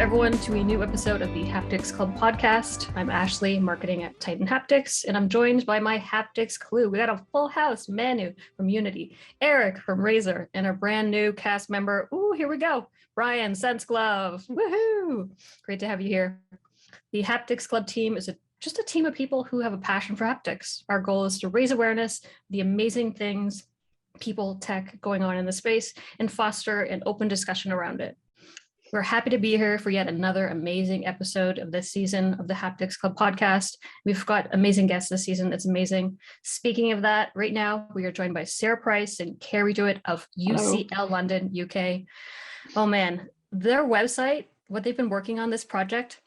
everyone, to a new episode of the Haptics Club podcast. I'm Ashley, marketing at Titan Haptics, and I'm joined by my Haptics crew. We got a full house: Manu from Unity, Eric from Razer, and our brand new cast member. Ooh, here we go, Brian Sense Glove. Woohoo! Great to have you here. The Haptics Club team is just a team of people who have a passion for haptics. Our goal is to raise awareness, the amazing things, people, tech going on in the space, and foster an open discussion around it. We're happy to be here for yet another amazing episode of this season of the Haptics Club podcast. We've got amazing guests this season. It's amazing. Speaking of that, right now we are joined by Sara Price and Carey Jewitt of UCL London, UK. Oh man, their website, what they've been working on this project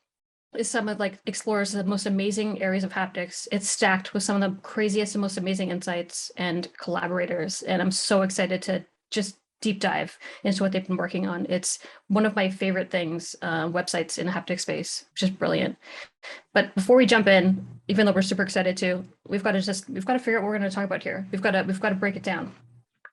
is some of explores the most amazing areas of haptics. It's stacked with some of the craziest and most amazing insights and collaborators. And I'm so excited to just deep dive into what they've been working on. It's one of my favorite things, websites in the haptic space, which is brilliant. But before we jump in, even though we're super excited too, we've got to figure out what we're going to talk about here. We've got to break it down.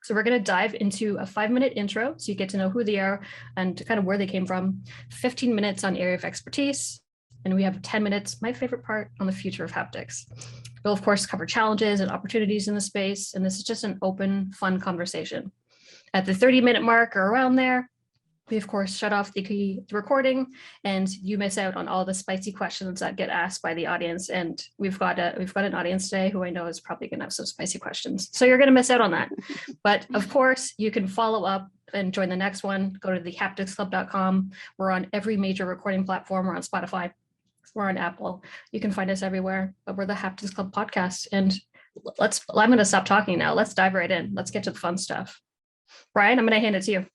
So we're going to dive into a 5-minute intro, so you get to know who they are and kind of where they came from. 15 minutes on area of expertise, and we have 10 minutes, my favorite part, on the future of haptics. We'll of course cover challenges and opportunities in the space, and this is just an open, fun conversation. At the 30-minute mark or around there, we of course shut off the recording, and you miss out on all the spicy questions that get asked by the audience. And we've got an audience today who I know is probably going to have some spicy questions, so you're going to miss out on that. But of course, you can follow up and join the next one. Go to thehapticsclub.com. We're on every major recording platform. We're on Spotify. We're on Apple. You can find us everywhere. But we're the Haptics Club podcast. And I'm going to stop talking now. Let's dive right in. Let's get to the fun stuff. Brian, I'm going to hand it to you.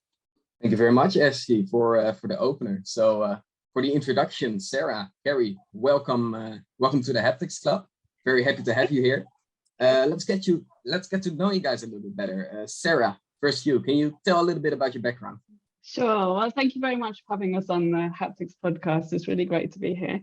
Thank you very much, Ashley, for the opener. So for the introduction, Sara, Carey, welcome to the Haptics Club. Very happy to have you here. Let's get to know you guys a little bit better. Sara, first can you tell a little bit about your background? Sure. Well, thank you very much for having us on the Haptics podcast. It's really great to be here.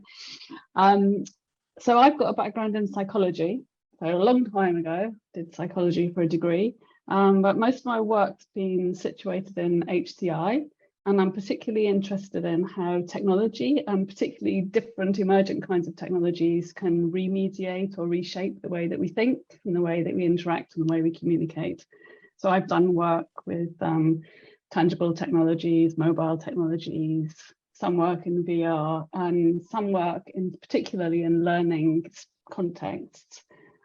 So I've got a background in psychology. So a long time ago, did psychology for a degree. But most of my work's been situated in HCI, and I'm particularly interested in how technology, and particularly different emergent kinds of technologies, can remediate or reshape the way that we think and the way that we interact and the way we communicate. So I've done work with tangible technologies, mobile technologies, some work in VR, and some work particularly in learning contexts.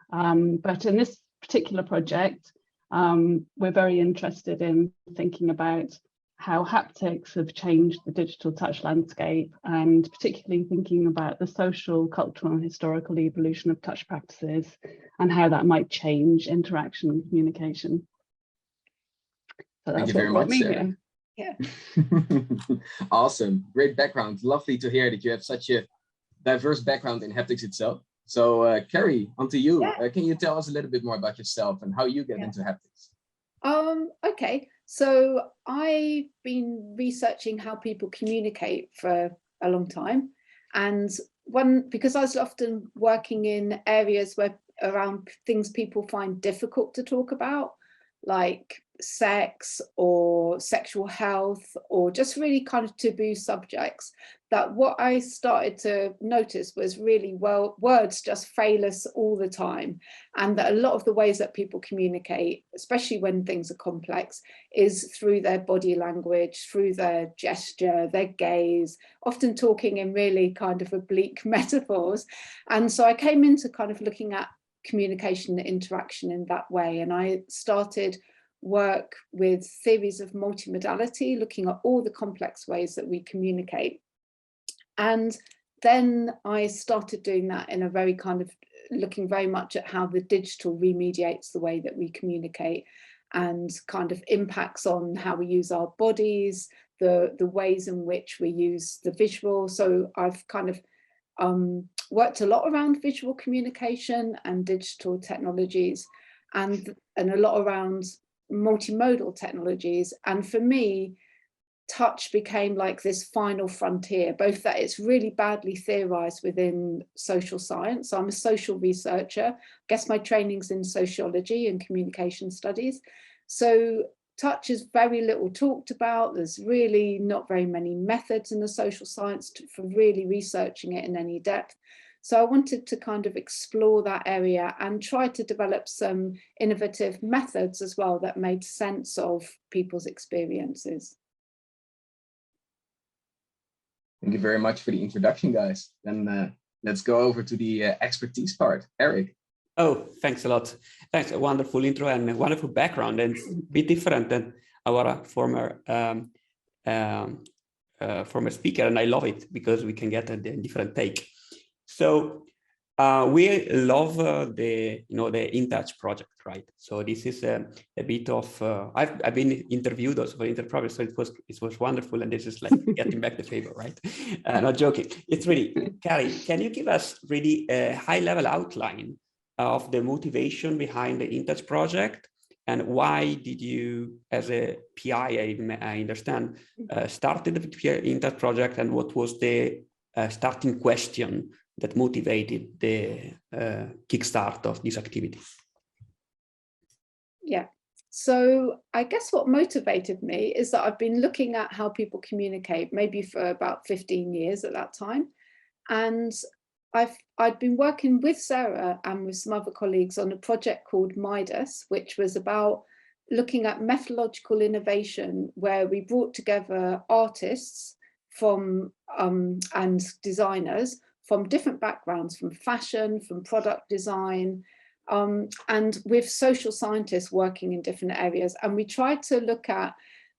But in this particular project, we're very interested in thinking about how haptics have changed the digital touch landscape, and particularly thinking about the social, cultural, and historical evolution of touch practices and how that might change interaction and communication. So Thank you very much, Sara. Yeah. Awesome. Great background. Lovely to hear that you have such a diverse background in haptics itself. So Carey, on to you. Yeah. Can you tell us a little bit more about yourself and how you get into haptics? Okay, so I've been researching how people communicate for a long time, and because I was often working in areas around things people find difficult to talk about, like sex or sexual health, or just really kind of taboo subjects, that what I started to notice was really, words just fail us all the time, and that a lot of the ways that people communicate, especially when things are complex, is through their body language, through their gesture, their gaze, often talking in really kind of oblique metaphors. And so I came into kind of looking at communication and interaction in that way, and I started work with theories of multimodality, looking at all the complex ways that we communicate. And then I started doing that in a very kind of looking very much at how the digital remediates the way that we communicate, and kind of impacts on how we use our bodies, the ways in which we use the visual. So I've kind of worked a lot around visual communication and digital technologies, and a lot around multimodal technologies. And for me, touch became like this final frontier, both that it's really badly theorized within social science. So I'm a social researcher. I guess my training's in sociology and communication studies. So touch is very little talked about. There's really not very many methods in the social science for really researching it in any depth. So I wanted to kind of explore that area and try to develop some innovative methods as well that made sense of people's experiences. Thank you very much for the introduction, guys. Then let's go over to the expertise part. Eric. Oh, thanks a lot. Thanks, a wonderful intro and a wonderful background, and a bit different than our former speaker, and I love it because we can get a different take. So we love the InTouch project, right? So this is a bit of I've been interviewed also for InTouch, so it was wonderful, and this is like getting back the favor, right? Not joking. It's really, Carey, can you give us really a high-level outline of the motivation behind the InTouch project, and why did you, as a PI, I understand, started the InTouch project, and what was the starting question that motivated the kickstart of this activity? Yeah, so I guess what motivated me is that I've been looking at how people communicate maybe for about 15 years at that time. And I'd been working with Sara and with some other colleagues on a project called Midas, which was about looking at methodological innovation, where we brought together artists from and designers from different backgrounds, from fashion, from product design, and with social scientists working in different areas. And we tried to look at,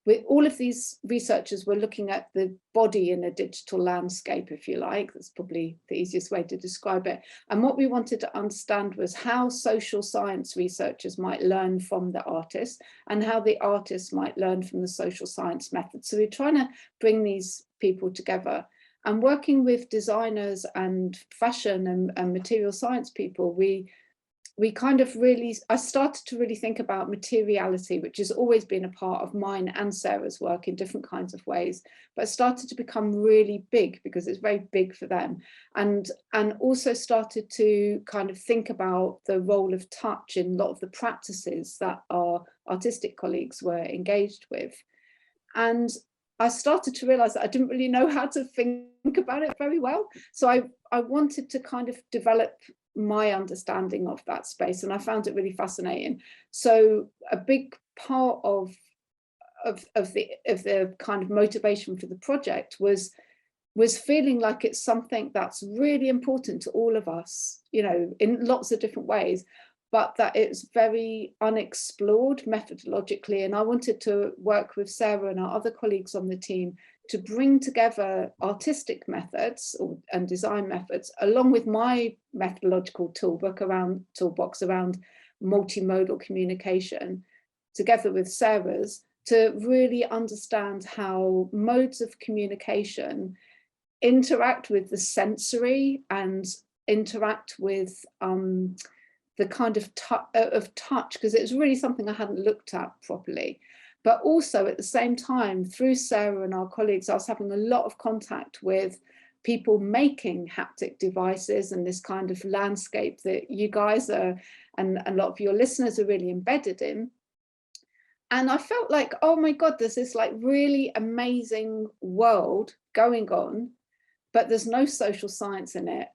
with all of these researchers were looking at the body in a digital landscape, if you like. That's probably the easiest way to describe it. And what we wanted to understand was how social science researchers might learn from the artists, and how the artists might learn from the social science methods. So we're trying to bring these people together. And working with designers and fashion and material science people, we kind of really, I started to really think about materiality, which has always been a part of mine and Sara's work in different kinds of ways, but it started to become really big because it's very big for them. And also started to kind of think about the role of touch in a lot of the practices that our artistic colleagues were engaged with. And I started to realize that I didn't really know how to think about it very well. So I wanted to kind of develop my understanding of that space, and I found it really fascinating. So a big part of the kind of motivation for the project was feeling like it's something that's really important to all of us, you know, in lots of different ways, but that it's very unexplored methodologically. And I wanted to work with Sara and our other colleagues on the team to bring together artistic methods and design methods, along with my methodological toolbox around multimodal communication, together with Sara's, to really understand how modes of communication interact with the sensory and interact with the kind of touch, because it was really something I hadn't looked at properly. But also at the same time, through Sara and our colleagues, I was having a lot of contact with people making haptic devices and this kind of landscape that you guys are, and a lot of your listeners are really embedded in. And I felt like, oh my God, there's this like really amazing world going on, but there's no social science in it,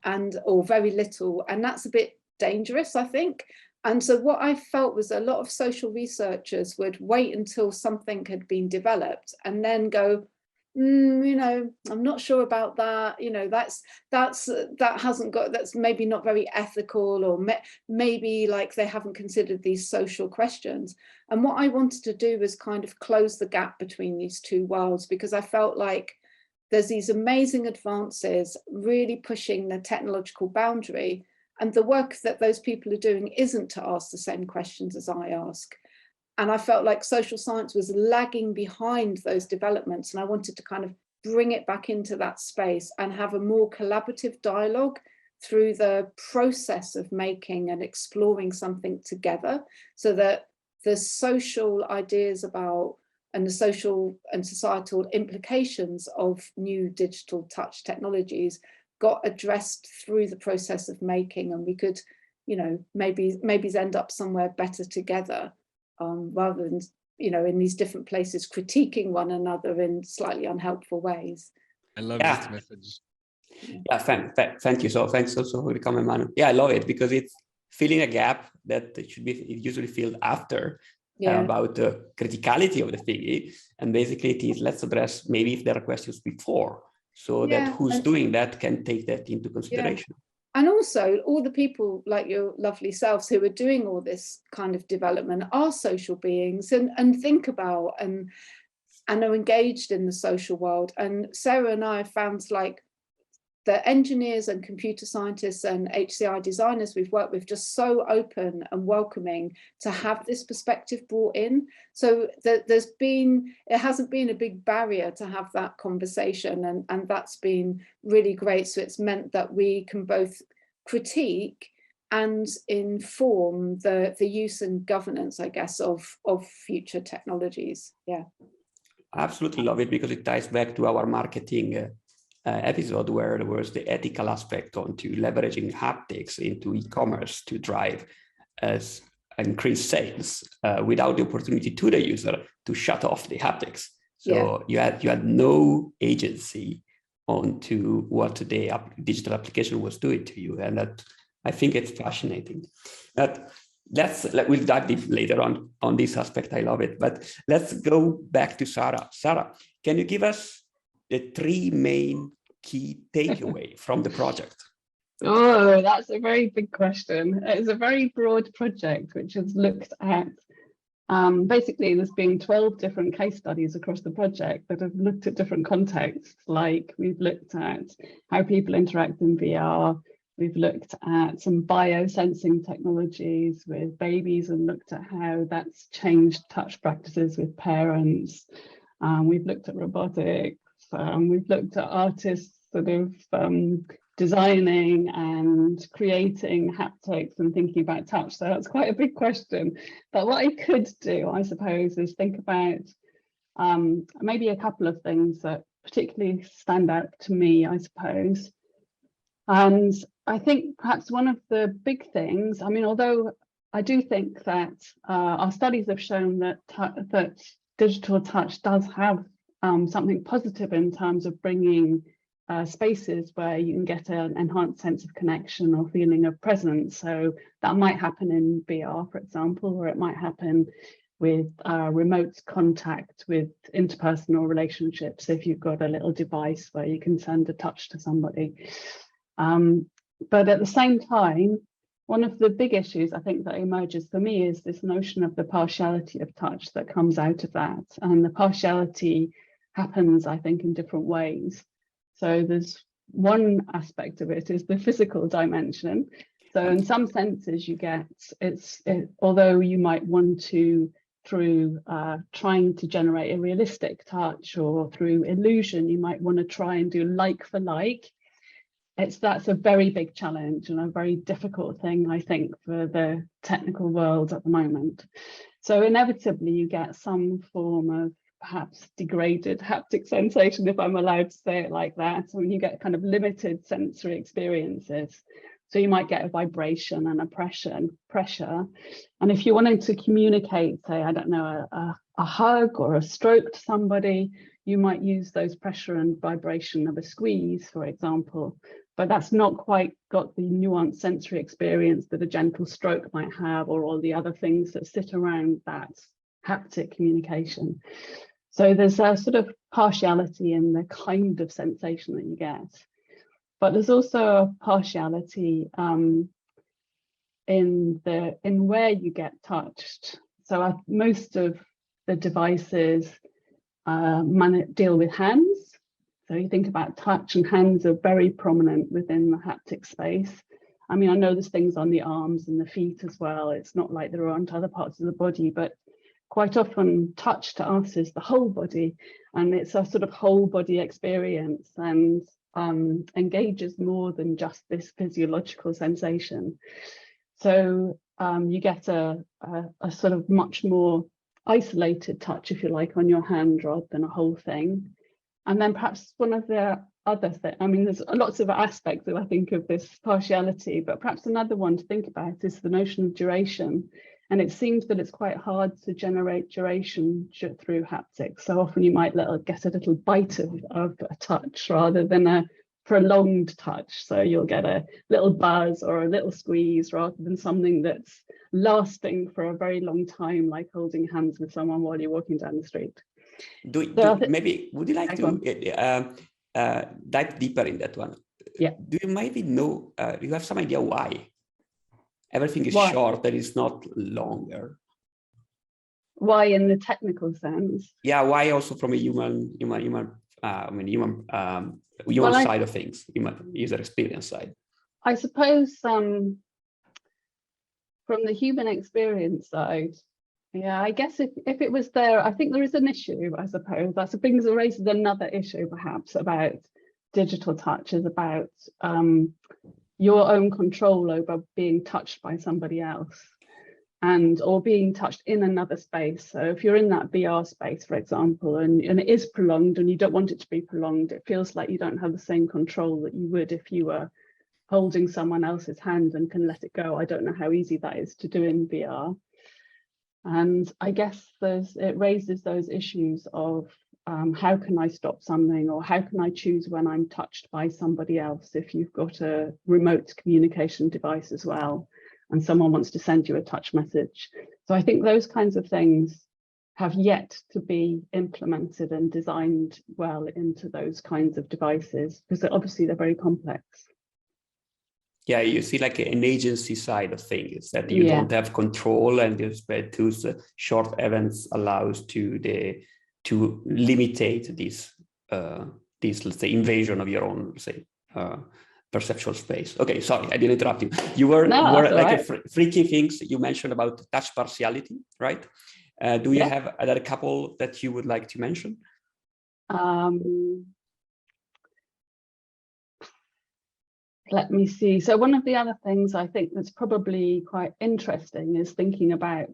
or very little. And that's a bit dangerous, I think. And so what I felt was a lot of social researchers would wait until something had been developed and then go, you know, I'm not sure about that. You know, that's maybe not very ethical, or maybe like they haven't considered these social questions. And what I wanted to do was kind of close the gap between these two worlds, because I felt like there's these amazing advances really pushing the technological boundary. And the work that those people are doing isn't to ask the same questions as I ask. And I felt like social science was lagging behind those developments. And I wanted to kind of bring it back into that space and have a more collaborative dialogue through the process of making and exploring something together, so that the social ideas about and the social and societal implications of new digital touch technologies got addressed through the process of making, and we could, you know, maybe end up somewhere better together, rather than in these different places, critiquing one another in slightly unhelpful ways. I love this message. Yeah, thank you. So thanks also for the comment, Manu. Yeah, I love it because it's filling a gap that it should be usually filled after about the criticality of the thingy. And basically it is, let's address maybe if there are questions before, so that who's doing that can take that into consideration. And also all the people like your lovely selves who are doing all this kind of development are social beings and think about and are engaged in the social world. And Sarah and I have found like the engineers and computer scientists and HCI designers we've worked with just so open and welcoming to have this perspective brought in. So it hasn't been a big barrier to have that conversation, and that's been really great. So it's meant that we can both critique and inform the use and governance, I guess, of future technologies. Yeah. I absolutely love it because it ties back to our marketing episode where there was the ethical aspect onto leveraging haptics into e-commerce to drive increased sales without the opportunity to the user to shut off the haptics. So you had no agency onto what the digital application was doing to you, and that I think it's fascinating. We'll dive deep later on this aspect. I love it, but let's go back to Sara. Sara, can you give us the 3 main key takeaway from the project? Oh, that's a very big question. It's a very broad project which has looked at basically there's been 12 different case studies across the project that have looked at different contexts. Like we've looked at how people interact in VR. We've looked at some biosensing technologies with babies and looked at how that's changed touch practices with parents. We've looked at robotics. We've looked at artists sort of designing and creating haptics and thinking about touch. So that's quite a big question. But what I could do, I suppose, is think about maybe a couple of things that particularly stand out to me, I suppose. And I think perhaps one of the big things, I mean, although I do think that our studies have shown that that digital touch does have something positive in terms of bringing spaces where you can get an enhanced sense of connection or feeling of presence. So that might happen in VR, for example, or it might happen with remote contact with interpersonal relationships if you've got a little device where you can send a touch to somebody. But at the same time, one of the big issues I think that emerges for me is this notion of the partiality of touch that comes out of that. And the partiality happens, I think, in different ways. So there's one aspect of it is the physical dimension. So in some senses you get, although you might want to, through trying to generate a realistic touch or through illusion, you might want to try and do like for like. That's a very big challenge and a very difficult thing, I think, for the technical world at the moment. So inevitably you get some form of perhaps degraded haptic sensation, if I'm allowed to say it like that. So you get kind of limited sensory experiences. So you might get a vibration and a pressure. And if you wanted to communicate, say, I don't know, a hug or a stroke to somebody, you might use those pressure and vibration of a squeeze, for example. But that's not quite got the nuanced sensory experience that a gentle stroke might have, or all the other things that sit around that haptic communication. So there's a sort of partiality in the kind of sensation that you get. But there's also a partiality in where you get touched. So most of the devices deal with hands. So you think about touch, and hands are very prominent within the haptic space. I mean, I know there's things on the arms and the feet as well. It's not like there aren't other parts of the body, but quite often touch to us is the whole body, and it's a sort of whole body experience and engages more than just this physiological sensation. So you get a sort of much more isolated touch, if you like, on your hand rather than a whole thing. And then perhaps one of the other things, I mean, there's lots of aspects that I think of this partiality, but perhaps another one to think about is the notion of duration. And it seems that it's quite hard to generate duration through haptics. So often you might get a little bite of a touch rather than a prolonged touch. So you'll get a little buzz or a little squeeze rather than something that's lasting for a very long time, like holding hands with someone while you're walking down the street. Maybe would you like to dive deeper in that one? Yeah. Do you maybe know, you have some idea why everything is short and it's not longer? Why in the technical sense? Yeah, why also from a human side of things, human user experience side? I suppose from the human experience side, yeah, I guess if it was there, I think there is an issue, I suppose. That raises another issue perhaps about digital touch, is about your own control over being touched by somebody else or being touched in another space. So if you're in that VR space, for example, and it is prolonged and you don't want it to be prolonged, it feels like you don't have the same control that you would if you were holding someone else's hand and can let it go. I don't know how easy that is to do in VR. And I guess it raises those issues of how can I stop something, or how can I choose when I'm touched by somebody else if you've got a remote communication device as well and someone wants to send you a touch message. So I think those kinds of things have yet to be implemented and designed well into those kinds of devices, because obviously they're very complex. Yeah, you see like an agency side of things, that you don't have control, and those short events allows to limitate this let's say invasion of your own, let's say, perceptual space. Okay, sorry, I didn't interrupt you. You were like freaky things you mentioned about touch partiality, right? Do you have another couple that you would like to mention? Let me see. So one of the other things I think that's probably quite interesting is thinking about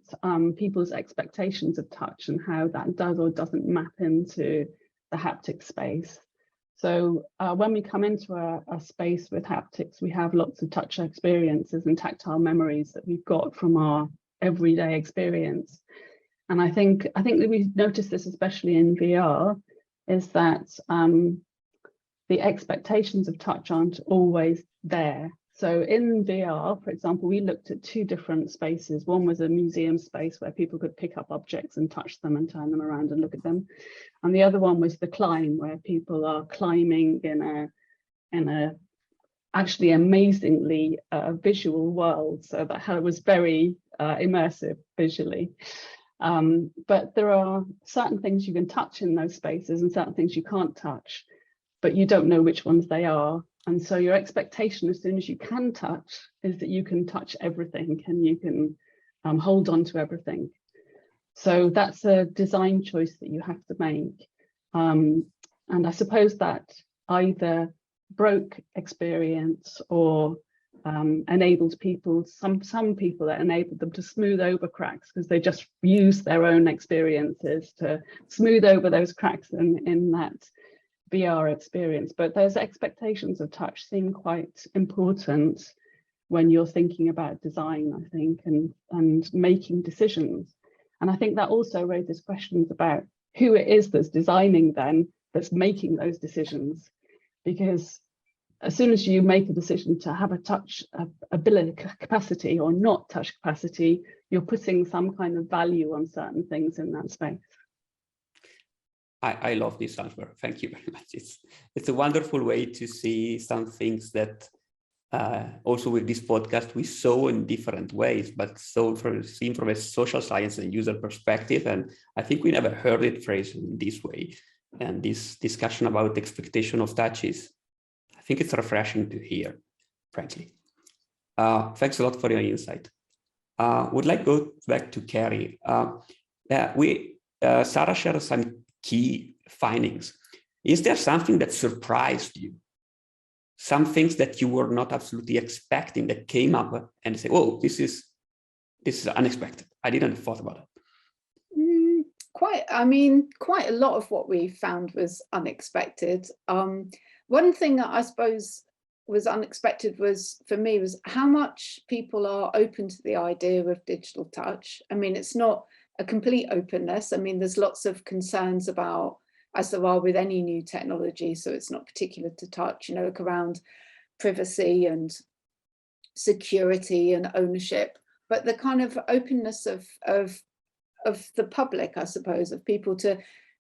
people's expectations of touch and how that does or doesn't map into the haptic space. So when we come into a space with haptics, we have lots of touch experiences and tactile memories that we've got from our everyday experience. And I think that we've noticed this, especially in VR, is that the expectations of touch aren't always there. So in VR, for example, we looked at two different spaces. One was a museum space where people could pick up objects and touch them and turn them around and look at them. And the other one was the climb, where people are climbing in a actually amazingly visual world. So that was very immersive visually. But there are certain things you can touch in those spaces and certain things you can't touch, but you don't know which ones they are. And so your expectation as soon as you can touch is that you can touch everything and you can hold on to everything. So that's a design choice that you have to make. And I suppose that either broke experience or enabled people, some people that enabled them to smooth over cracks because they just used their own experiences to smooth over those cracks in that VR experience. But those expectations of touch seem quite important when you're thinking about design, I think, and making decisions. And I think that also raises questions about who it is that's designing then, that's making those decisions. Because as soon as you make a decision to have a touch ability capacity or not touch capacity, you're putting some kind of value on certain things in that space. I love this answer. Thank you very much. It's a wonderful way to see some things that also with this podcast we saw in different ways, but seen from a social science and user perspective. And I think we never heard it phrased in this way. And this discussion about expectation of touches, I think it's refreshing to hear, frankly. Thanks a lot for your insight. Would like to go back to Carey. Sara shared some key findings. Is there something that surprised you? Some things that you were not absolutely expecting that came up and say, "Oh, this is unexpected. I didn't thought about it." Quite a lot of what we found was unexpected. One thing that I suppose was unexpected was for me was how much people are open to the idea of digital touch. I mean, it's not a complete openness. I mean, there's lots of concerns about, as there are with any new technology, so it's not particular to touch, you know, like around privacy and security and ownership, but the kind of openness of the public, I suppose, of people to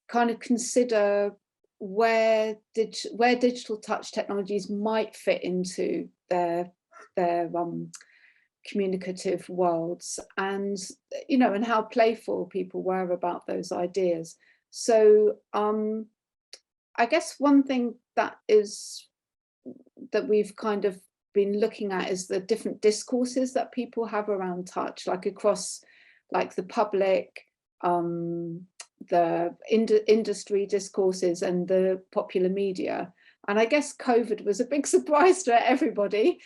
kind of consider where digital touch technologies might fit into their communicative worlds, and you know, and how playful people were about those ideas. So I guess one thing that we've kind of been looking at is the different discourses that people have around touch, like across like the public, the industry discourses and the popular media. And I guess COVID was a big surprise to everybody,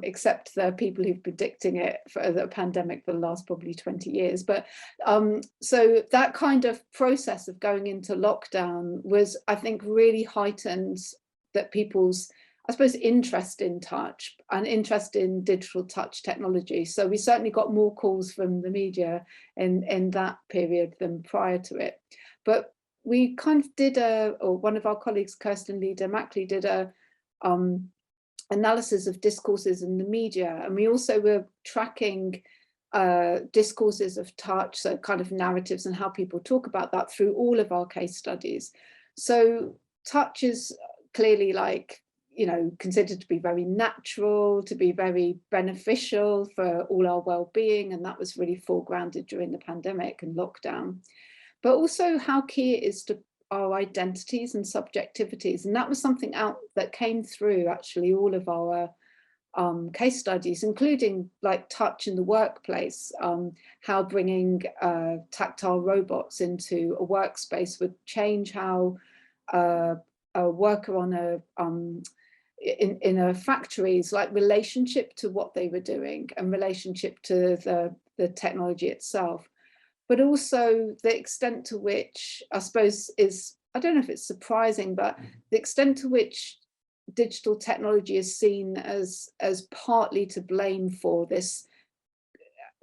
except the people who've been predicting it for the pandemic for the last probably 20 years. But so that kind of process of going into lockdown was, I think, really heightened that people's, I suppose, interest in touch and interest in digital touch technology. So we certainly got more calls from the media in that period than prior to it. But we kind of did or one of our colleagues, Kirsten Leader-Mackley, did a analysis of discourses in the media. And we also were tracking discourses of touch, so kind of narratives and how people talk about that through all of our case studies. So touch is clearly, like, you know, considered to be very natural, to be very beneficial for all our well-being, and that was really foregrounded during the pandemic and lockdown. But also how key it is to our identities and subjectivities, and that was something that came through actually all of our case studies, including like touch in the workplace, how bringing tactile robots into a workspace would change how a worker on in a factory's like relationship to what they were doing and relationship to the technology itself. But also the extent to which, I suppose, is, I don't know if it's surprising, but the extent to which digital technology is seen as partly to blame for this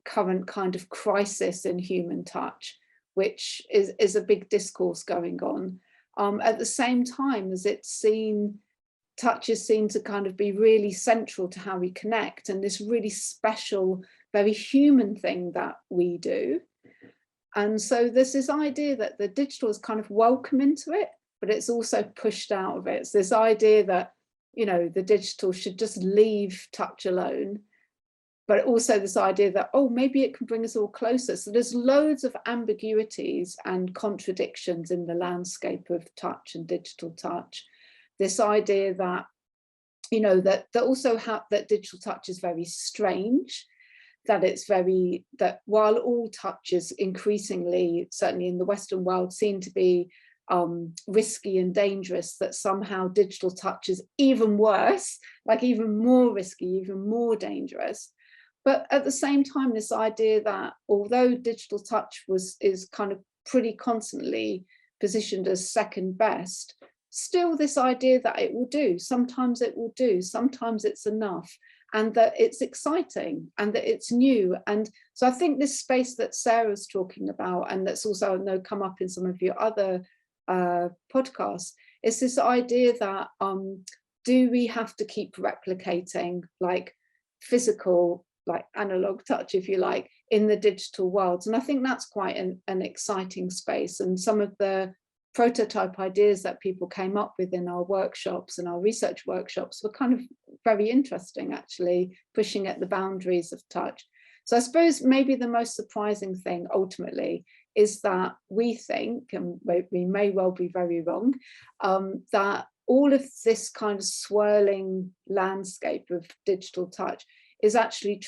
current kind of crisis in human touch, which is a big discourse going on. At the same time as touch is seen to kind of be really central to how we connect, and this really special, very human thing that we do. And so there's this idea that the digital is kind of welcome into it, but it's also pushed out of it. It's this idea that, you know, the digital should just leave touch alone, but also this idea that, oh, maybe it can bring us all closer. So there's loads of ambiguities and contradictions in the landscape of touch and digital touch. This idea that, you know, that also that digital touch is very strange, that while all touches increasingly, certainly in the Western world, seem to be risky and dangerous, that somehow digital touch is even worse, like even more risky, even more dangerous. But at the same time, this idea that although digital touch is kind of pretty constantly positioned as second best, still this idea that it will do, sometimes it will do, sometimes it's enough, and that it's exciting and that it's new. And so I think this space that Sarah's talking about, and that's also, I know, come up in some of your other podcasts, is this idea that do we have to keep replicating like physical, like analog touch, if you like, in the digital worlds? And I think that's quite an exciting space. And some of the prototype ideas that people came up with in our workshops and our research workshops were kind of very interesting, actually, pushing at the boundaries of touch. So I suppose maybe the most surprising thing ultimately is that we think, and we may well be very wrong, that all of this kind of swirling landscape of digital touch is actually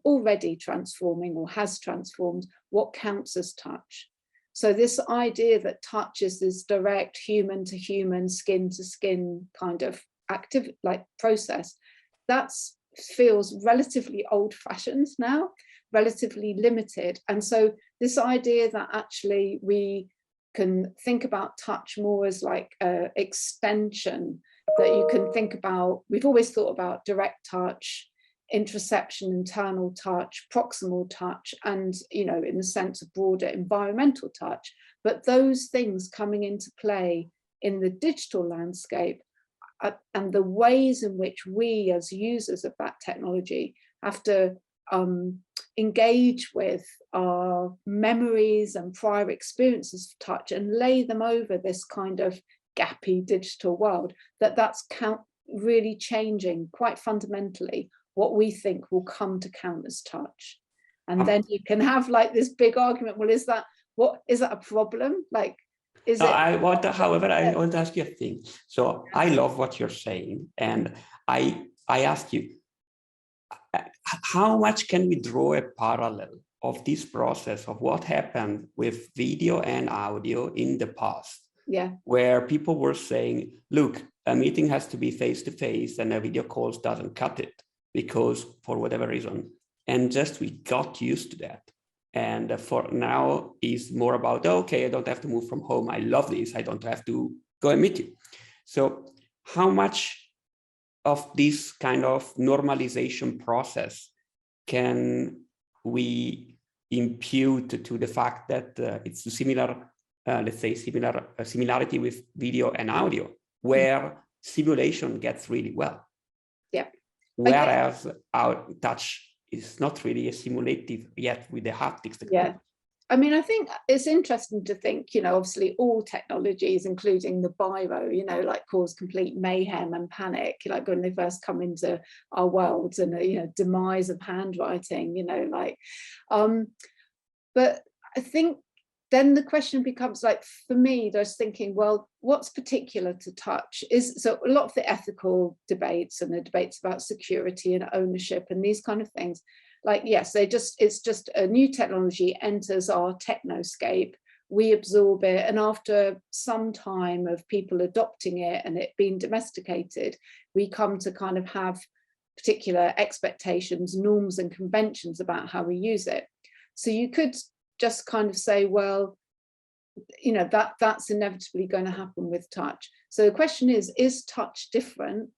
already transforming, or has transformed what counts as touch. So this idea that touch is this direct human to human, skin to skin kind of active like process, that feels relatively old fashioned now, relatively limited. And so this idea that actually we can think about touch more as like an extension that you can think about. We've always thought about direct touch, interoception, internal touch, proximal touch, and, you know, in the sense of broader environmental touch. But those things coming into play in the digital landscape and the ways in which we as users of that technology have to engage with our memories and prior experiences of touch and lay them over this kind of gappy digital world, that's really changing quite fundamentally what we think will come to count as touch. And then you can have like this big argument, well, is that a problem? Like, is it? However, I want to ask you a thing. So I love what you're saying. And I ask you, how much can we draw a parallel of this process of what happened with video and audio in the past? Yeah. Where people were saying, look, a meeting has to be face-to-face and a video calls doesn't cut it because for whatever reason. And just we got used to that. And for now is more about, okay, I don't have to move from home. I love this. I don't have to go and meet you. So how much of this kind of normalization process can we impute to the fact that it's a similar, let's say, similarity with video and audio, where simulation gets really well. Yeah. Whereas our touch is not really a simulative yet with the haptics technology. Yeah. I mean, I think it's interesting to think, you know, obviously all technologies, including the biro, you know, like cause complete mayhem and panic, like when they first come into our worlds, and, you know, demise of handwriting, you know, like, but I think then the question becomes, like, for me, there's thinking, well, what's particular to touch is, so a lot of the ethical debates and the debates about security and ownership and these kind of things, like, yes, it's just a new technology enters our technoscape, we absorb it, and after some time of people adopting it and it being domesticated, we come to kind of have particular expectations, norms and conventions about how we use it. So you could just kind of say, well, you know, that's inevitably going to happen with touch. So the question is touch different?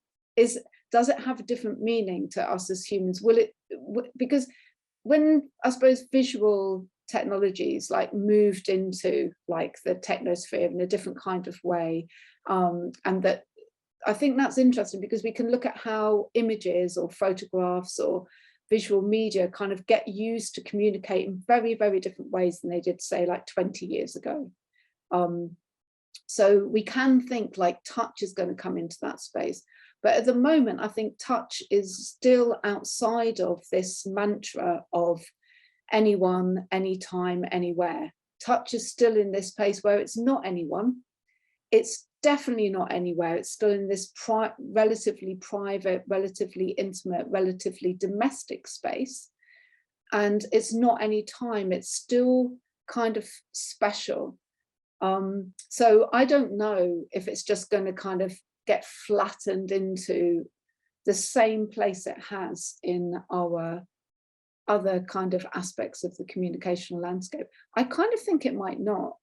Does it have a different meaning to us as humans? Because when, I suppose, visual technologies like moved into like the technosphere in a different kind of way, and that, I think that's interesting because we can look at how images or photographs or visual media kind of get used to communicate in very, very different ways than they did, say, like 20 years ago. So we can think like touch is going to come into that space. But at the moment, I think touch is still outside of this mantra of anyone, anytime, anywhere. Touch is still in this place where it's not anyone. It's definitely not anywhere. It's still in this relatively private, relatively intimate, relatively domestic space. And it's not any time. It's still kind of special. So I don't know if it's just going to kind of get flattened into the same place it has in our other kind of aspects of the communicational landscape. I kind of think it might not,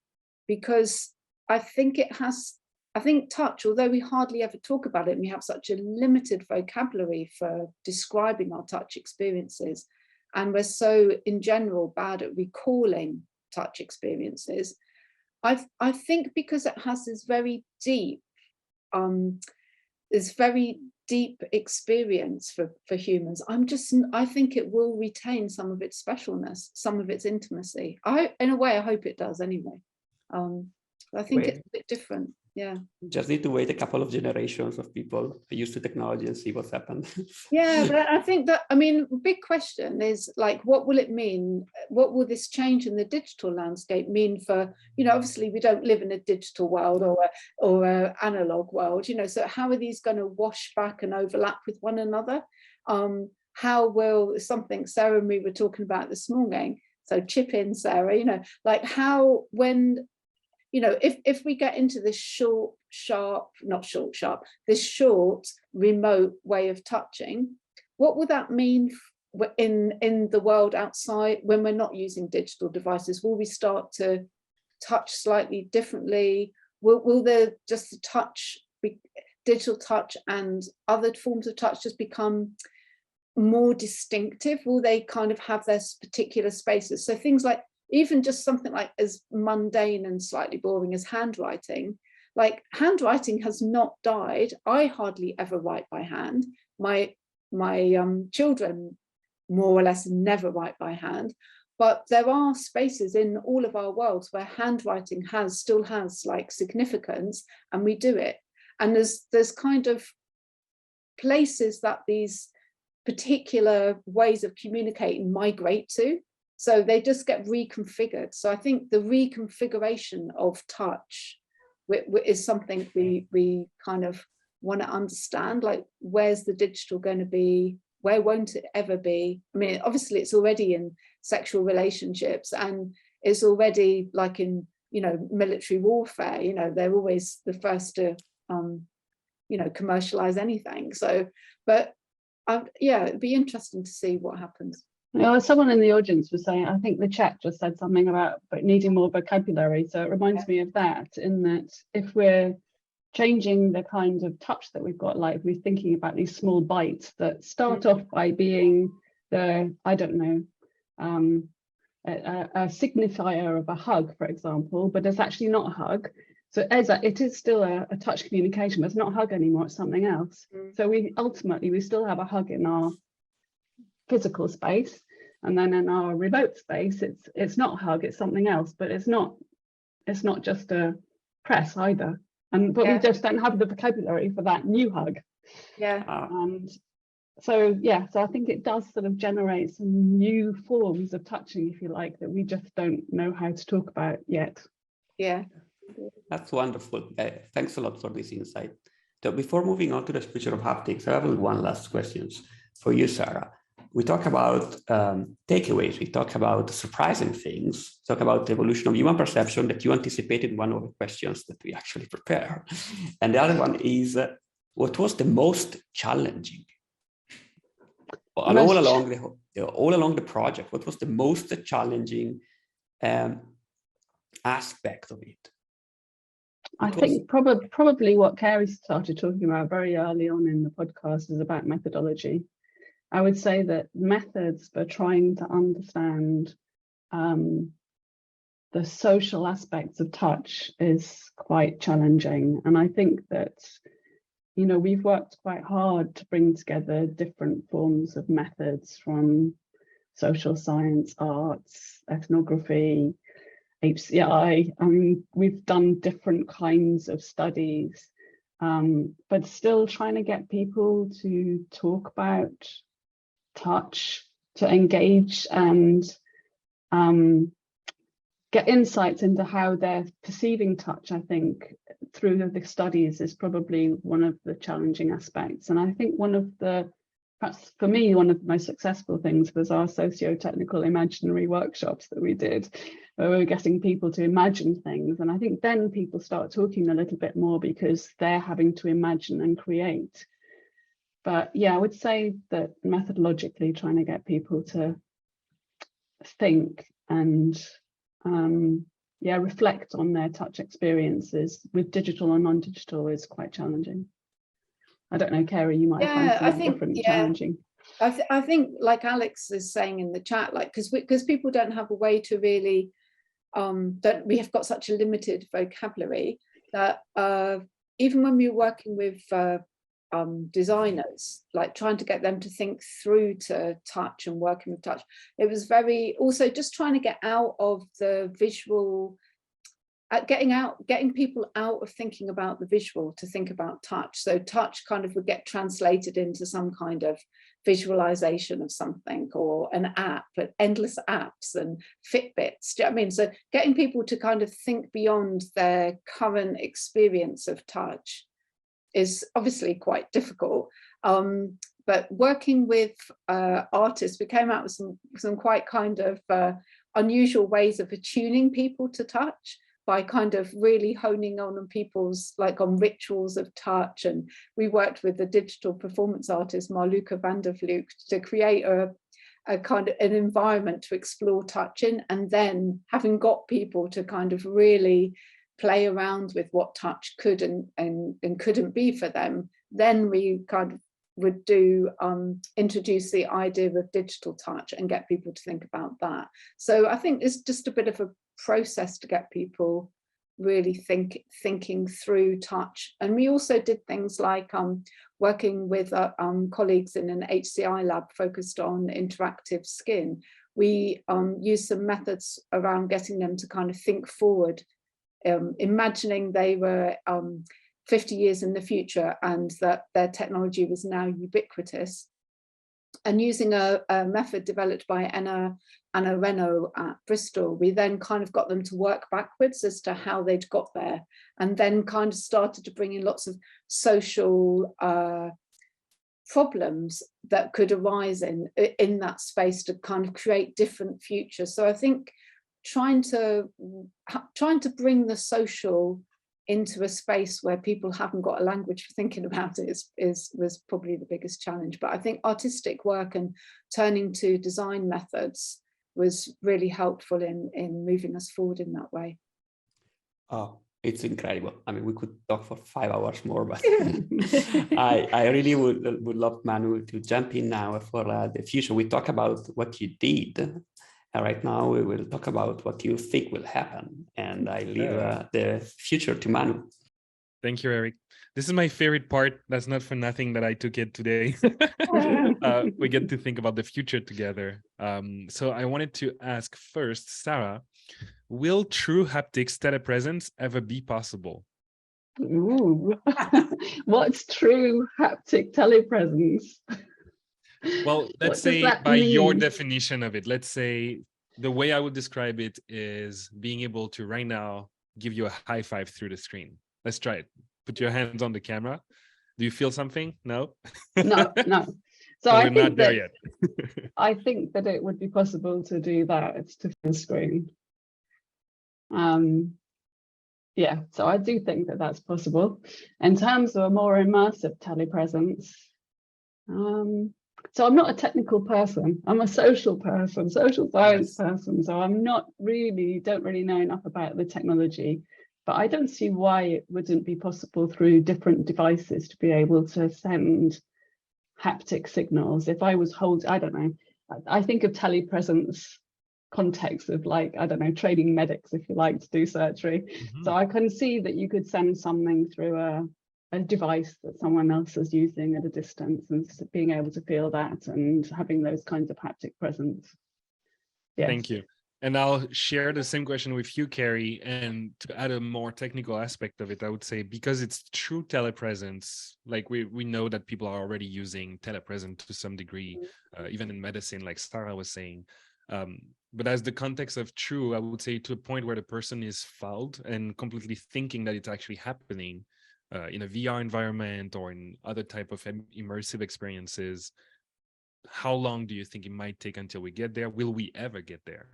because I think touch, although we hardly ever talk about it, and we have such a limited vocabulary for describing our touch experiences, and we're so in general bad at recalling touch experiences, I think because it has this very deep experience for humans, I think it will retain some of its specialness, some of its intimacy. In a way, I hope it does anyway. I think it's a bit different. Yeah. Just need to wait a couple of generations of people used to technology and see what's happened. Yeah, but I think that, I mean, big question is like, what will it mean? What will this change in the digital landscape mean for, you know, obviously we don't live in a digital world or an analog world, you know, so how are these going to wash back and overlap with one another? How will something Sarah and me were talking about this morning, so chip in, Sarah, you know, like how, when, you know, if we get into this this short, remote way of touching, what would that mean in the world outside when we're not using digital devices? Will we start to touch slightly differently? Will there just the touch be, digital touch and other forms of touch just become more distinctive? Will they kind of have their particular spaces? So things like, even just something like as mundane and slightly boring as handwriting, like handwriting has not died. I hardly ever write by hand. My children more or less never write by hand, but there are spaces in all of our worlds where handwriting still has like significance, and we do it. And there's kind of places that these particular ways of communicating migrate to, so they just get reconfigured. So I think the reconfiguration of touch is something we kind of want to understand, like where's the digital going to be, where won't it ever be? I mean, obviously it's already in sexual relationships, and it's already like in, you know, military warfare, you know, they're always the first to you know, commercialize anything. So, but yeah, it'd be interesting to see what happens. You know, someone in the audience was saying, I think the chat just said something about needing more vocabulary. So it reminds me of that, in that if we're changing the kind of touch that we've got, like we're thinking about these small bites that start off by being the, I don't know, a signifier of a hug, for example, but it's actually not a hug. So it is still a touch communication, but it's not a hug anymore, it's something else. So we still have a hug in our physical space, and then in our remote space, it's not a hug, it's something else, but it's not just a press either. But we just don't have the vocabulary for that new hug. And so I think it does sort of generate some new forms of touching, if you like, that we just don't know how to talk about yet. That's wonderful. Thanks a lot for this insight. So before moving on to the future of haptics, I have one last question for you, Sara. We talk about takeaways, we talk about surprising things, talk about the evolution of human perception that you anticipated one of the questions that we actually prepare. And the other one is, what was the most challenging? All along the project, what was the most challenging aspect of it? I think probably what Carey started talking about very early on in the podcast is about methodology. I would say that methods for trying to understand the social aspects of touch is quite challenging. And I think that, you know, we've worked quite hard to bring together different forms of methods from social science, arts, ethnography, HCI. I mean, we've done different kinds of studies, but still trying to get people to talk about touch, to engage and get insights into how they're perceiving touch, I think, through the studies is probably one of the challenging aspects. And I think perhaps for me, one of the most successful things was our socio-technical imaginary workshops that we did, where we were getting people to imagine things. And I think then people start talking a little bit more because they're having to imagine and create. But yeah, I would say that methodologically trying to get people to think and reflect on their touch experiences with digital and non-digital is quite challenging. I don't know, Carey, you might find something different challenging. I think, like Alex is saying in the chat, like because people don't have a way to really we have got such a limited vocabulary that even when we were working with designers, like trying to get them to think through to touch and working with touch, it was very also just trying to get out of the visual, getting people out of thinking about the visual to think about touch. So touch kind of would get translated into some kind of visualization of something, or an app, but endless apps and Fitbits. Do you know what I mean? So getting people to kind of think beyond their current experience of touch is obviously quite difficult. But working with artists, we came out with some quite kind of unusual ways of attuning people to touch by kind of really honing on people's, like on rituals of touch. And we worked with the digital performance artist Marluka van der Vloek to create a kind of an environment to explore touch in, and then having got people to kind of really play around with what touch could and couldn't be for them, then we kind of would introduce the idea of digital touch and get people to think about that. So I think it's just a bit of a process to get people really thinking through touch. And we also did things like working with colleagues in an HCI lab focused on interactive skin. We used some methods around getting them to kind of think forward, imagining they were 50 years in the future and that their technology was now ubiquitous. And using a method developed by Anna Reno at Bristol, we then kind of got them to work backwards as to how they'd got there, and then kind of started to bring in lots of social problems that could arise in that space to kind of create different futures. So I think trying to bring the social into a space where people haven't got a language for thinking about it was probably the biggest challenge. But I think artistic work and turning to design methods was really helpful in moving us forward in that way. Oh, it's incredible. I mean, we could talk for 5 hours more, but I really would love Manu to jump in now for the future. We talk about what you did. Right now, we will talk about what you think will happen. And I leave the future to Manu. Thank you, Eric. This is my favorite part. That's not for nothing that I took it today. We get to think about the future together. So I wanted to ask first, Sara, will true haptics telepresence ever be possible? Ooh. What's true haptic telepresence? Well, let's say by your definition of it, let's say the way I would describe it is being able to right now give you a high five through the screen. Let's try it. Put your hands on the camera. Do you feel something? No? No. So I think not there yet. I think that it would be possible to do that to the screen. Yeah, so I do think that that's possible. In terms of a more immersive telepresence, so I'm not a technical person. I'm a social person, social science person. So I'm don't really know enough about the technology, but I don't see why it wouldn't be possible through different devices to be able to send haptic signals. If I was I don't know, I think of telepresence context of like, I don't know, training medics, if you like, to do surgery. Mm-hmm. So I can see that you could send something through a device that someone else is using at a distance and being able to feel that and having those kinds of haptic presence. Yes. Thank you. And I'll share the same question with you, Carey. And to add a more technical aspect of it, I would say, because it's true telepresence, like we know that people are already using telepresence to some degree, even in medicine, like Sara was saying. But as the context of true, I would say to a point where the person is fouled and completely thinking that it's actually happening in a VR environment or in other type of immersive experiences. How long do you think it might take until we get there? Will we ever get there?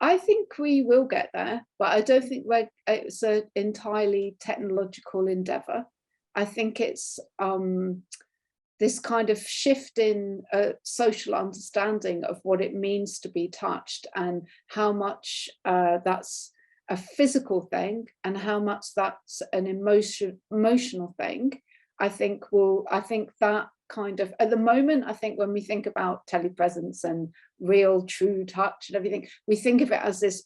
I think we will get there, but I don't think it's an entirely technological endeavor. I think it's this kind of shift in social understanding of what it means to be touched and how much that's a physical thing and how much that's an emotional thing. I think that kind of, at the moment, I think when we think about telepresence and real true touch and everything, we think of it as this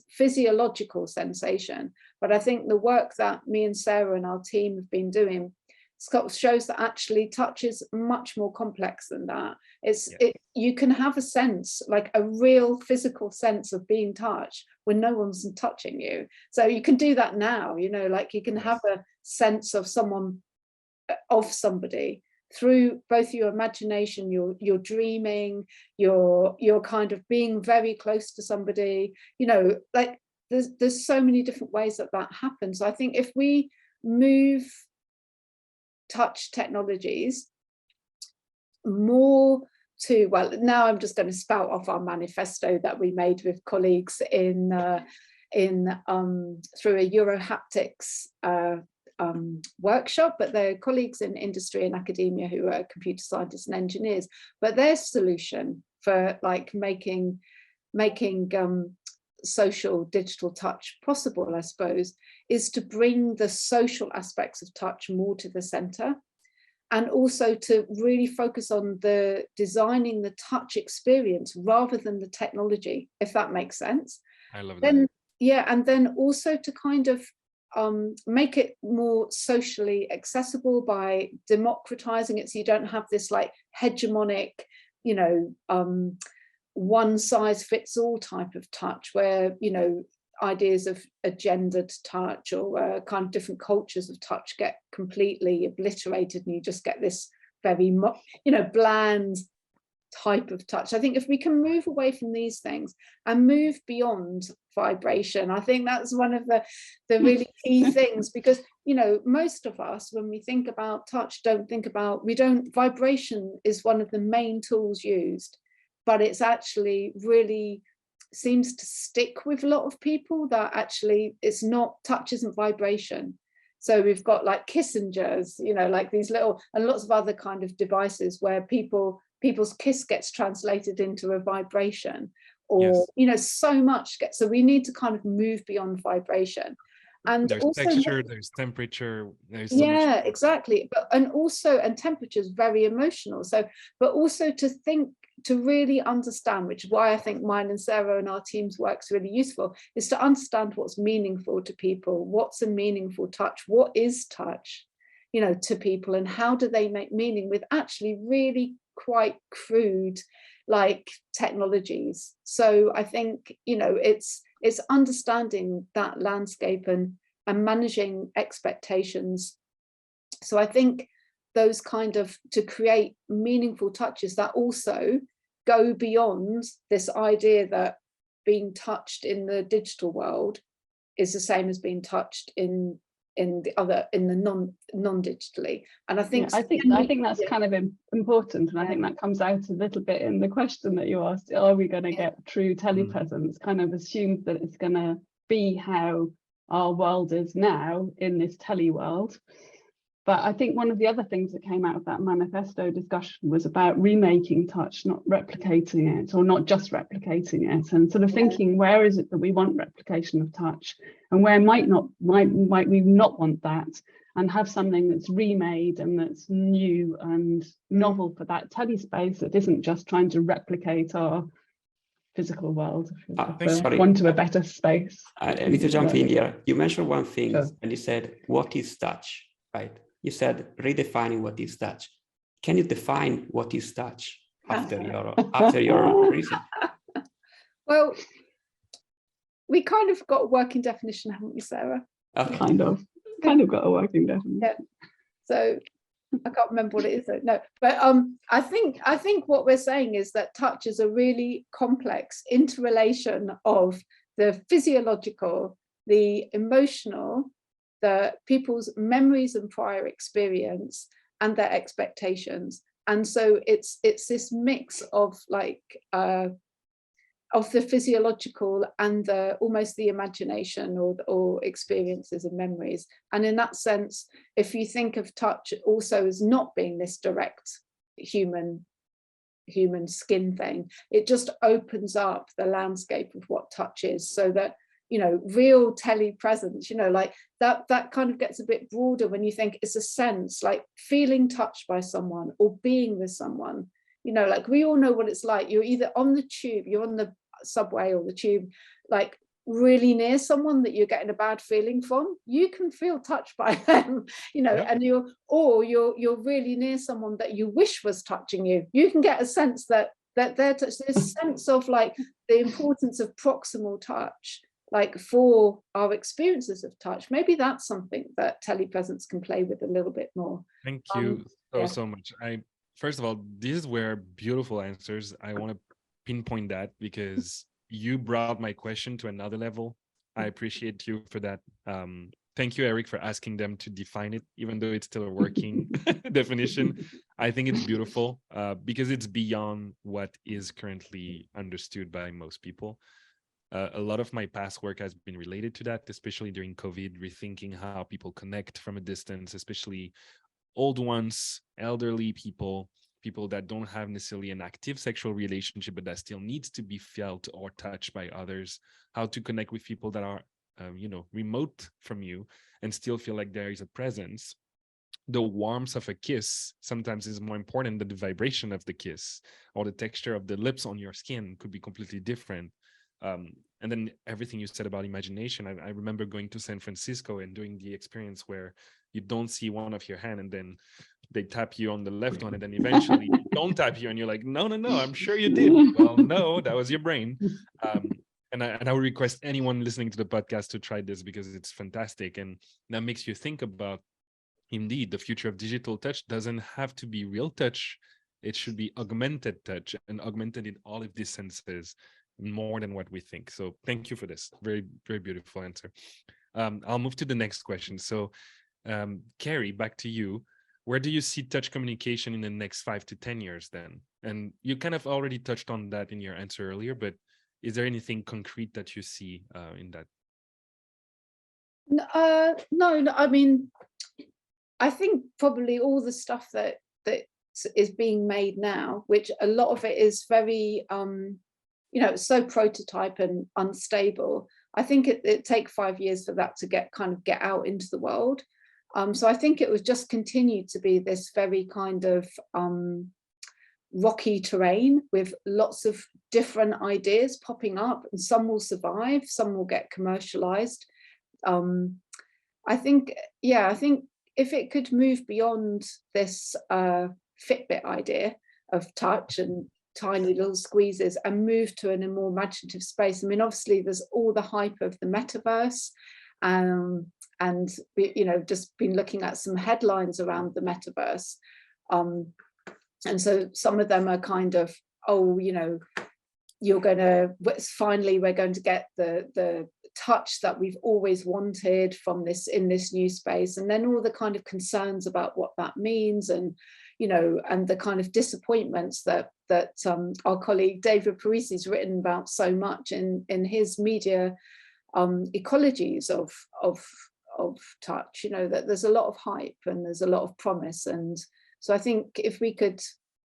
physiological sensation. But I think the work that me and Sara and our team have been doing shows that actually touch is much more complex than that. You can have a sense, like a real physical sense of being touched when no one's touching you. So you can do that now, like you can have a sense of somebody through both your imagination, your dreaming, your kind of being very close to somebody, like there's so many different ways that happens. So I think if we move touch technologies more to, well, now I'm just going to spout off our manifesto that we made with colleagues through a Eurohaptics workshop, but they're colleagues in industry and academia who are computer scientists and engineers. But their solution for like making social digital touch possible, I suppose, is to bring the social aspects of touch more to the center, and also to really focus on the designing the touch experience rather than the technology, if that makes sense. I love then that. yeah, and then also to kind of make it more socially accessible by democratizing it, so you don't have this like hegemonic, you know, one size fits all type of touch where, you know, ideas of a gendered touch or kind of different cultures of touch get completely obliterated, and you just get this very, you know, bland type of touch. I think if we can move away from these things and move beyond vibration, I think that's one of the really key things, because, you know, most of us, when we think about touch, vibration is one of the main tools used, but it's actually really seems to stick with a lot of people that actually it's not, touch isn't vibration. So we've got like Kissinger's, you know, like these little, and lots of other kind of devices where people's kiss gets translated into a vibration, or Yes. you know, so much gets, so we need to kind of move beyond vibration. And there's also texture, there's temperature, there's so yeah, much. exactly. But and temperature is very emotional. So, but also to really understand, which is why I think mine and Sarah and our team's work's really useful, is to understand what's meaningful to people, what's a meaningful touch, what is touch, you know, to people, and how do they make meaning with actually really quite crude like technologies. So I think, you know, it's understanding that landscape and managing expectations. So I think those kind of, to create meaningful touches that also go beyond this idea that being touched in the digital world is the same as being touched in the non-digitally. And I think I think that's kind of important, and I think that comes out a little bit in the question that you asked, are we going to get true telepresence? Kind of assumes that it's going to be how our world is now in this tele world. But I think one of the other things that came out of that manifesto discussion was about remaking touch, not replicating it, or not just replicating it, and sort of thinking, where is it that we want replication of touch, and where might we not want that, and have something that's remade and that's new and novel for that tele space that isn't just trying to replicate our physical world, for want of a better space. I need to jump in here. You mentioned one thing, sure. And you said, what is touch, right? You said redefining what is touch. Can you define what is touch after your reason? Well, we kind of got a working definition, haven't we, Sarah? Okay. Kind of got a working definition. Yeah. So I can't remember what it is. No, but I think what we're saying is that touch is a really complex interrelation of the physiological, the emotional, the people's memories and prior experience, and their expectations. And so it's this mix of like of the physiological and the almost the imagination or experiences and memories. And in that sense, if you think of touch also as not being this direct human skin thing, it just opens up the landscape of what touch is, so that, you know, real telepresence, you know, like that kind of gets a bit broader when you think it's a sense, like feeling touched by someone or being with someone. You know, like we all know what it's like. You're either on the tube, you're on the subway or the tube, like really near someone that you're getting a bad feeling from. You can feel touched by them, you know, and you're really near someone that you wish was touching you. You can get a sense that they're touched. This sense of like the importance of proximal touch, like for our experiences of touch. Maybe that's something that telepresence can play with a little bit more. Thank you so much. First of all, these were beautiful answers. I want to pinpoint that because you brought my question to another level. I appreciate you for that. Thank you, Eric, for asking them to define it, even though it's still a working definition. I think it's beautiful because it's beyond what is currently understood by most people. A lot of my past work has been related to that, especially during COVID, rethinking how people connect from a distance, especially old ones, elderly people people that don't have necessarily an active sexual relationship, but that still needs to be felt or touched by others, how to connect with people that are, remote from you and still feel like there is a presence. The warmth of a kiss sometimes is more important than the vibration of the kiss, or the texture of the lips on your skin could be completely different. And then everything you said about imagination, I remember going to San Francisco and doing the experience where you don't see one of your hand and then they tap you on the left one and then eventually don't tap you and you're like, no, I'm sure you did. Well, no, that was your brain. And I would request anyone listening to the podcast to try this because it's fantastic. And that makes you think about, indeed, the future of digital touch doesn't have to be real touch. It should be augmented touch, and augmented in all of these senses more than what we think. So thank you for this. Very, very beautiful answer. I'll move to the next question. So Carey, back to you. Where do you see touch communication in the next 5 to 10 years then? And you kind of already touched on that in your answer earlier, but is there anything concrete that you see in that? No, I mean, I think probably all the stuff that is being made now, which a lot of it is very, so prototype and unstable. I think it take 5 years for that to get out into the world. So I think it would just continue to be this very kind of rocky terrain with lots of different ideas popping up, and some will survive, some will get commercialized. I think if it could move beyond this Fitbit idea of touch and tiny little squeezes and move to a more imaginative space. I mean, obviously there's all the hype of the metaverse, and just been looking at some headlines around the metaverse, and so some of them are kind of, we're going to get the touch that we've always wanted in this new space, and then all the kind of concerns about what that means, and and the kind of disappointments that our colleague David Parisi's written about so much in his media ecologies of touch, that there's a lot of hype and there's a lot of promise. And so I think if we could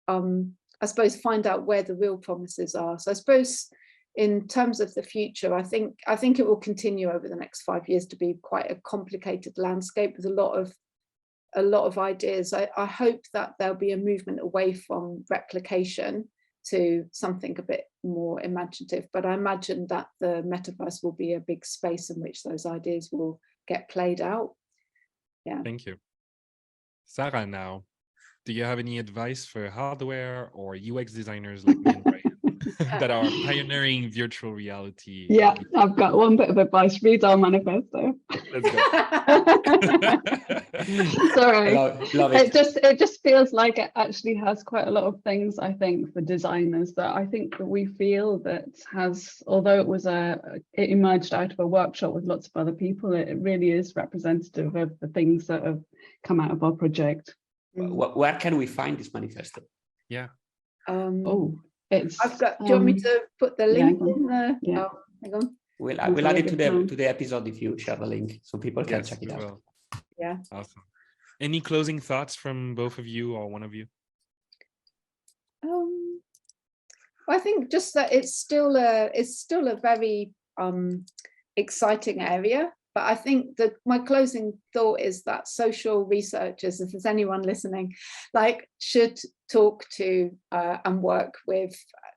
I suppose find out where the real promises are. So I suppose in terms of the future, I think it will continue over the next 5 years to be quite a complicated landscape with a lot of ideas. I hope that there'll be a movement away from replication to something a bit more imaginative, but I imagine that the metaverse will be a big space in which those ideas will get played out. Yeah. Thank you. Sara, now, do you have any advice for hardware or UX designers like me and Brian that are pioneering virtual reality? Yeah, I've got one bit of advice. Read our manifesto. Let's go. Sorry. Love it. It just feels like it actually has quite a lot of things, I think, for designers that I think that we feel that has, although it emerged out of a workshop with lots of other people, it really is representative of the things that have come out of our project. Where can we find this manifesto? Yeah. It's. I've got. Do you want me to put the link in there? Yeah. Oh, hang on. We'll add it to the episode if you share the link so people can check it out. Will. Yeah. Awesome. Any closing thoughts from both of you or one of you? I think just that it's still a very exciting area. But I think that my closing thought is that social researchers, if there's anyone listening, should talk to and work with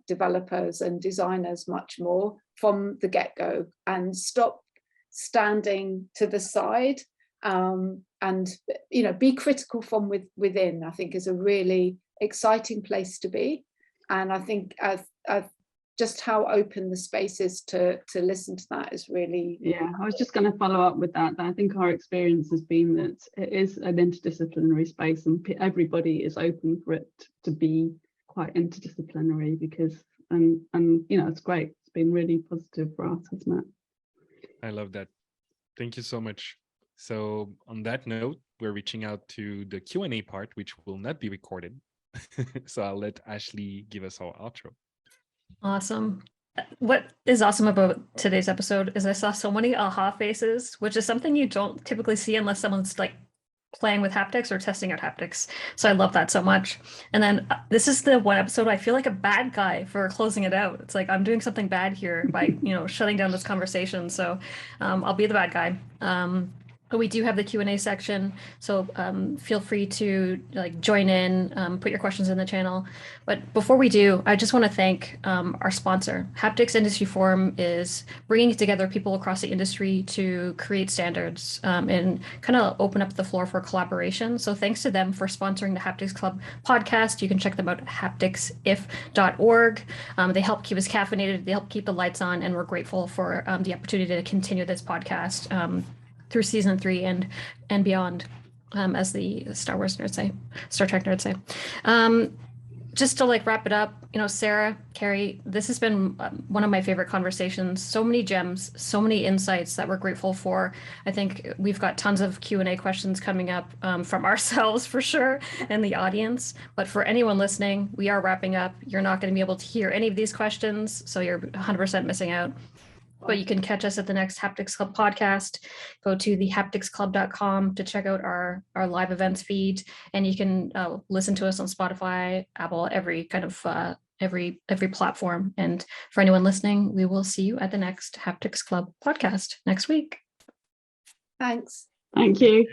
developers and designers much more from the get-go, and stop standing to the side, and be critical from within. I think is a really exciting place to be, and I think just how open the space is to listen to that is really. Yeah, I was just going to follow up with that. I think our experience has been that it is an interdisciplinary space, and everybody is open for it to be quite interdisciplinary, because and it's great. It's been really positive for us, hasn't it? I love that. Thank you so much. So on that note, we're reaching out to the Q&A part, which will not be recorded. So I'll let Ashley give us our outro. Awesome. What is awesome about today's episode is I saw so many aha faces, which is something you don't typically see unless someone's playing with haptics or testing out haptics. So I love that so much. And then this is the one episode I feel like a bad guy for closing it out. It's like I'm doing something bad here by, shutting down this conversation. So I'll be the bad guy. But we do have the Q&A section, so feel free to join in, put your questions in the channel. But before we do, I just want to thank our sponsor. Haptics Industry Forum is bringing together people across the industry to create standards and kind of open up the floor for collaboration. So thanks to them for sponsoring the Haptics Club podcast. You can check them out at hapticsif.org. They help keep us caffeinated, they help keep the lights on, and we're grateful for the opportunity to continue this podcast through season 3 and beyond, as the Star Wars nerds say, Star Trek nerds say. Just to wrap it up, Sara, Carey, this has been one of my favorite conversations. So many gems, so many insights that we're grateful for. I think we've got tons of Q&A questions coming up from ourselves for sure and the audience. But for anyone listening, we are wrapping up. You're not going to be able to hear any of these questions, so you're 100% missing out. But you can catch us at the next Haptics Club podcast. Go to thehapticsclub.com to check out our live events feed, and you can listen to us on Spotify, Apple, every kind of every platform. And for anyone listening, we will see you at the next Haptics Club podcast next week. Thanks. Thank you.